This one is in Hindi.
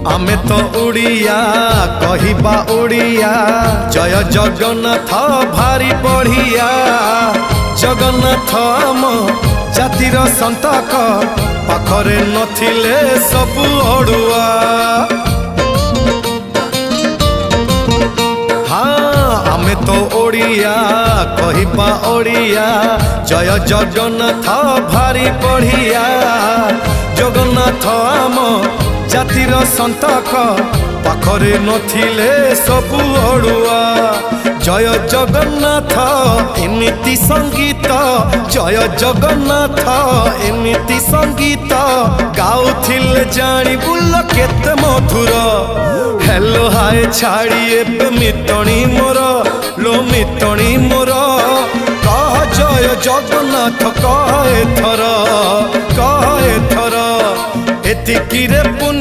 आमे तो उड़िया कहिबा उड़िया जय जगन्नाथ भारी बढ़िया जगन्नाथ आम जातिर संतक पाखरे नथिले सबु अड़ुआ हाँ आमे तो ओडिया कहिबा ओडिया जय जगन्नाथ भारी बढ़िया जगन्नाथ आम जातिर संतक पाखरे नथिले सबु अड़ुआ जय जगन्नाथ एमिति संगीत जय जगन्नाथ एमिति संगीत गाउथिले जानी बुल केते मधुर हेलो हाय छाड़ी एबे मितणी मोर लो मितणी मोर कह जय जगन्नाथ कह एथर एतिकी रे।